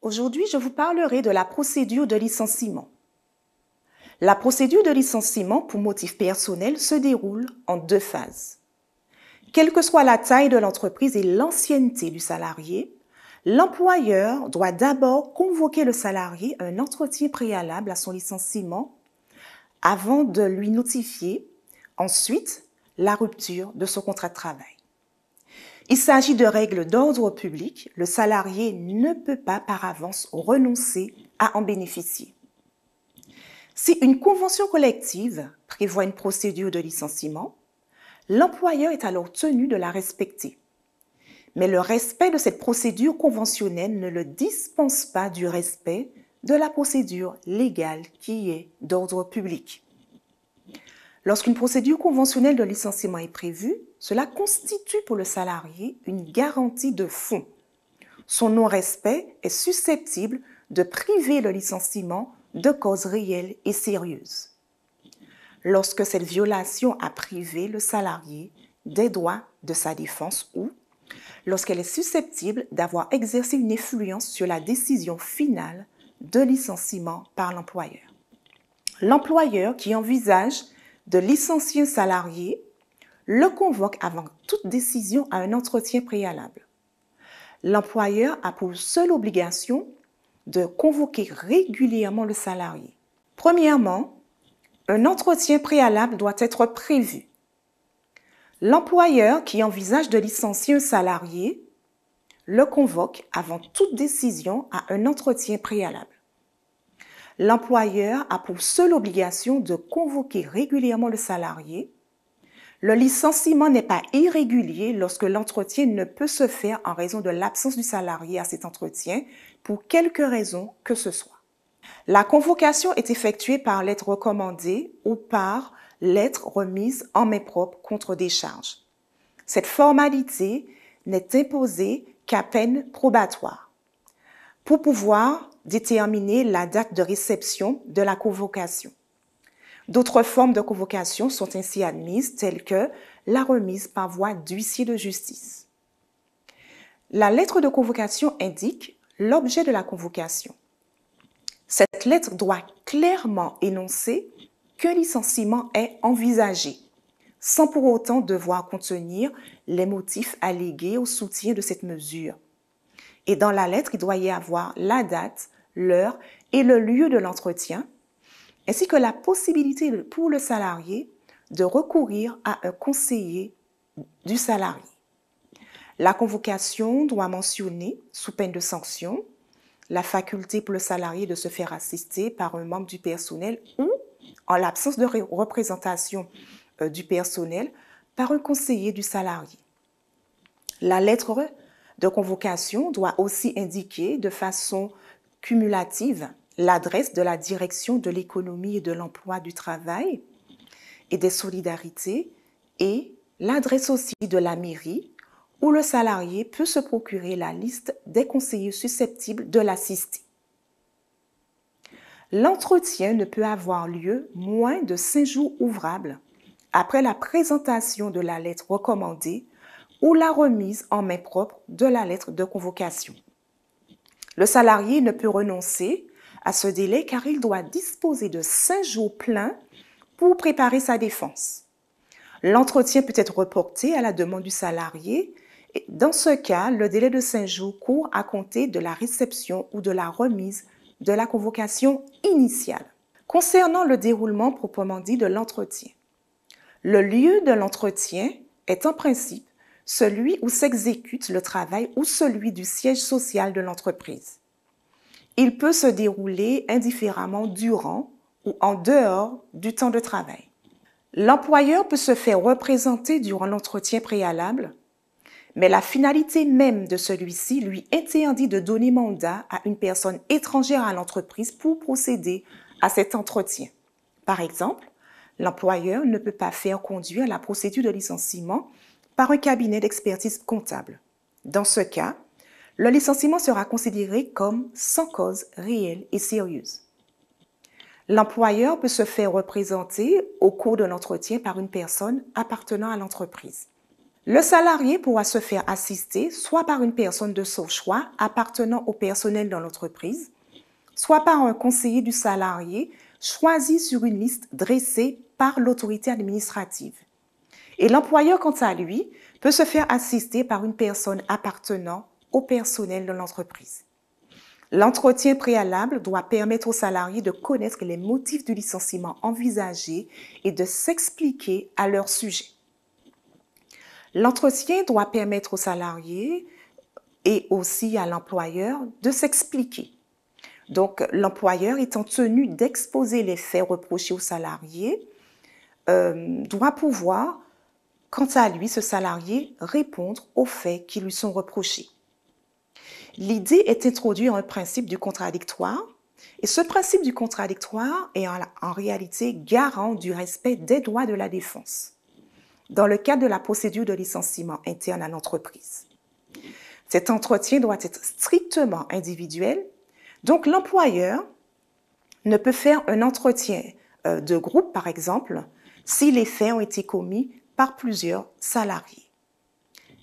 Aujourd'hui, je vous parlerai de la procédure de licenciement. La procédure de licenciement pour motif personnel se déroule en deux phases. Quelle que soit la taille de l'entreprise et l'ancienneté du salarié, l'employeur doit d'abord convoquer le salarié à un entretien préalable à son licenciement avant de lui notifier ensuite la rupture de son contrat de travail. Il s'agit de règles d'ordre public. Le salarié ne peut pas par avance renoncer à en bénéficier. Si une convention collective prévoit une procédure de licenciement, l'employeur est alors tenu de la respecter. Mais le respect de cette procédure conventionnelle ne le dispense pas du respect de la procédure légale qui est d'ordre public. Lorsqu'une procédure conventionnelle de licenciement est prévue, cela constitue pour le salarié une garantie de fond. Son non-respect est susceptible de priver le licenciement de causes réelles et sérieuses. Lorsque cette violation a privé le salarié des droits de sa défense ou lorsqu'elle est susceptible d'avoir exercé une influence sur la décision finale de licenciement par l'employeur. L'employeur qui envisage de licencier un salarié le convoque avant toute décision à un entretien préalable. L'employeur a pour seule obligation de convoquer régulièrement le salarié. Premièrement, un entretien préalable doit être prévu. L'employeur qui envisage de licencier un salarié le convoque avant toute décision à un entretien préalable. L'employeur a pour seule obligation de convoquer régulièrement le salarié. Le licenciement n'est pas irrégulier lorsque l'entretien ne peut se faire en raison de l'absence du salarié à cet entretien pour quelque raison que ce soit. La convocation est effectuée par lettre recommandée ou par lettre remise en main propre contre décharge. Cette formalité n'est imposée qu'à peine probatoire. Pour pouvoir déterminer la date de réception de la convocation. D'autres formes de convocation sont ainsi admises, telles que la remise par voie d'huissier de justice. La lettre de convocation indique l'objet de la convocation. Cette lettre doit clairement énoncer qu'un licenciement est envisagé, sans pour autant devoir contenir les motifs allégués au soutien de cette mesure. Et dans la lettre, il doit y avoir la date, l'heure et le lieu de l'entretien, ainsi que la possibilité pour le salarié de recourir à un conseiller du salarié. La convocation doit mentionner, sous peine de sanction, la faculté pour le salarié de se faire assister par un membre du personnel ou, en l'absence de représentation du personnel, par un conseiller du salarié. La lettre de convocation doit aussi indiquer de façon cumulative l'adresse de la direction de l'économie et de l'emploi du travail et des solidarités et l'adresse aussi de la mairie où le salarié peut se procurer la liste des conseillers susceptibles de l'assister. L'entretien ne peut avoir lieu moins de 5 jours ouvrables après la présentation de la lettre recommandée ou la remise en main propre de la lettre de convocation. Le salarié ne peut renoncer à ce délai car il doit disposer de 5 jours pleins pour préparer sa défense. L'entretien peut être reporté à la demande du salarié. Et dans ce cas, le délai de 5 jours court à compter de la réception ou de la remise de la convocation initiale. Concernant le déroulement proprement dit de l'entretien, le lieu de l'entretien est en principe celui où s'exécute le travail ou celui du siège social de l'entreprise. Il peut se dérouler indifféremment durant ou en dehors du temps de travail. L'employeur peut se faire représenter durant l'entretien préalable, mais la finalité même de celui-ci lui interdit de donner mandat à une personne étrangère à l'entreprise pour procéder à cet entretien. Par exemple, l'employeur ne peut pas faire conduire la procédure de licenciement par un cabinet d'expertise comptable. Dans ce cas, le licenciement sera considéré comme sans cause réelle et sérieuse. L'employeur peut se faire représenter au cours de l'entretien par une personne appartenant à l'entreprise. Le salarié pourra se faire assister soit par une personne de son choix appartenant au personnel dans l'entreprise, soit par un conseiller du salarié choisi sur une liste dressée par l'autorité administrative. Et l'employeur, quant à lui, peut se faire assister par une personne appartenant au personnel de l'entreprise. L'entretien préalable doit permettre aux salariés de connaître les motifs du licenciement envisagé et de s'expliquer à leur sujet. L'entretien doit permettre aux salariés et aussi à l'employeur de s'expliquer. Donc, l'employeur étant tenu d'exposer les faits reprochés aux salariés, doit pouvoir, quant à lui, ce salarié, répondre aux faits qui lui sont reprochés. L'idée est d'introduire un principe du contradictoire, et ce principe du contradictoire est en réalité garant du respect des droits de la défense dans le cadre de la procédure de licenciement interne à l'entreprise. Cet entretien doit être strictement individuel, donc l'employeur ne peut faire un entretien de groupe, par exemple, si les faits ont été commis par plusieurs salariés.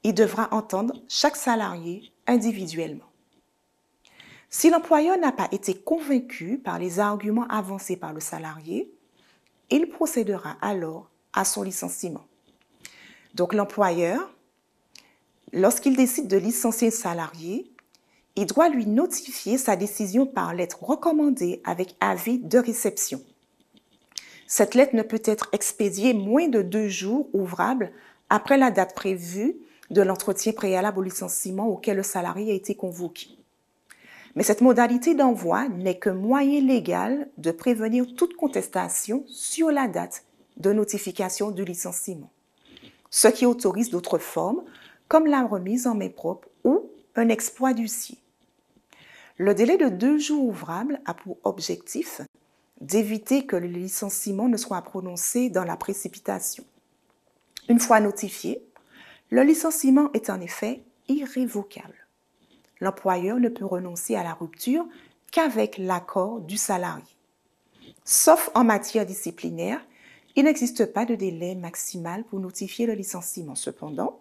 Il devra entendre chaque salarié individuellement. Si l'employeur n'a pas été convaincu par les arguments avancés par le salarié, il procédera alors à son licenciement. Donc l'employeur, lorsqu'il décide de licencier le salarié, il doit lui notifier sa décision par lettre recommandée avec avis de réception. Cette lettre ne peut être expédiée moins de 2 jours ouvrables après la date prévue de l'entretien préalable au licenciement auquel le salarié a été convoqué. Mais cette modalité d'envoi n'est qu'un moyen légal de prévenir toute contestation sur la date de notification du licenciement, ce qui autorise d'autres formes comme la remise en main propre ou un exploit d'huissier. Le délai de 2 jours ouvrables a pour objectif d'éviter que le licenciement ne soit prononcé dans la précipitation. Une fois notifié, le licenciement est en effet irrévocable. L'employeur ne peut renoncer à la rupture qu'avec l'accord du salarié. Sauf en matière disciplinaire, il n'existe pas de délai maximal pour notifier le licenciement. Cependant,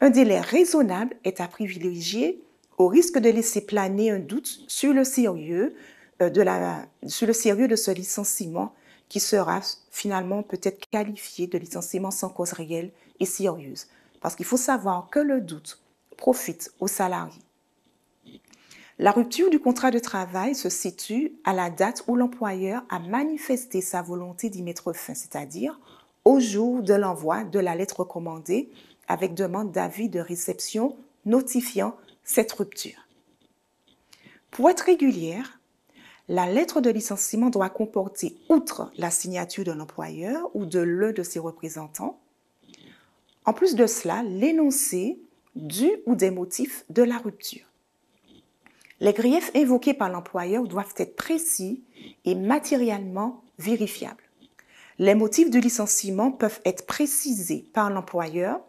un délai raisonnable est à privilégier au risque de laisser planer un doute sur le sérieux de ce licenciement qui sera finalement peut-être qualifié de licenciement sans cause réelle et sérieuse. Parce qu'il faut savoir que le doute profite aux salariés. La rupture du contrat de travail se situe à la date où l'employeur a manifesté sa volonté d'y mettre fin, c'est-à-dire au jour de l'envoi de la lettre recommandée avec demande d'avis de réception notifiant cette rupture. Pour être régulière, la lettre de licenciement doit comporter, outre la signature de l'employeur ou de l'un de ses représentants, en plus de cela, l'énoncé du ou des motifs de la rupture. Les griefs invoqués par l'employeur doivent être précis et matériellement vérifiables. Les motifs du licenciement peuvent être précisés par l'employeur,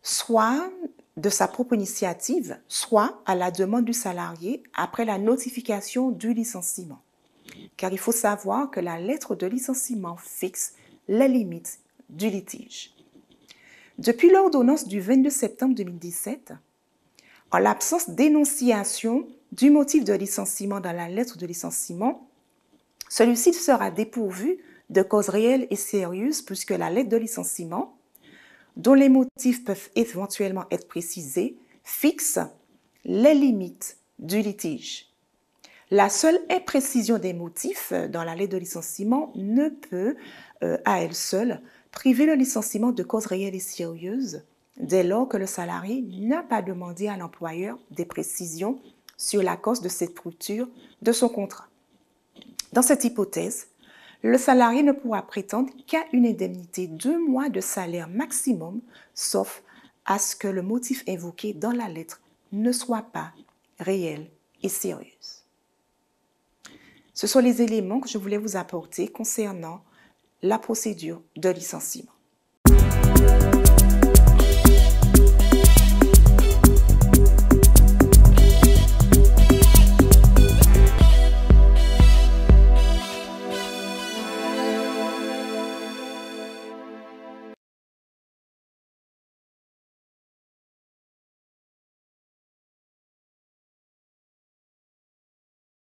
soit de sa propre initiative, soit à la demande du salarié après la notification du licenciement. Car il faut savoir que la lettre de licenciement fixe les limites du litige. Depuis l'ordonnance du 22 septembre 2017, en l'absence d'énonciation du motif de licenciement dans la lettre de licenciement, celui-ci sera dépourvu de cause réelle et sérieuse puisque la lettre de licenciement, dont les motifs peuvent éventuellement être précisés, fixe les limites du litige. La seule imprécision des motifs dans la lettre de licenciement ne peut, à elle seule, priver le licenciement de cause réelle et sérieuse dès lors que le salarié n'a pas demandé à l'employeur des précisions sur la cause de cette rupture de son contrat. Dans cette hypothèse, le salarié ne pourra prétendre qu'à une indemnité de 2 mois de salaire maximum, sauf à ce que le motif invoqué dans la lettre ne soit pas réel et sérieux. Ce sont les éléments que je voulais vous apporter concernant la procédure de licenciement.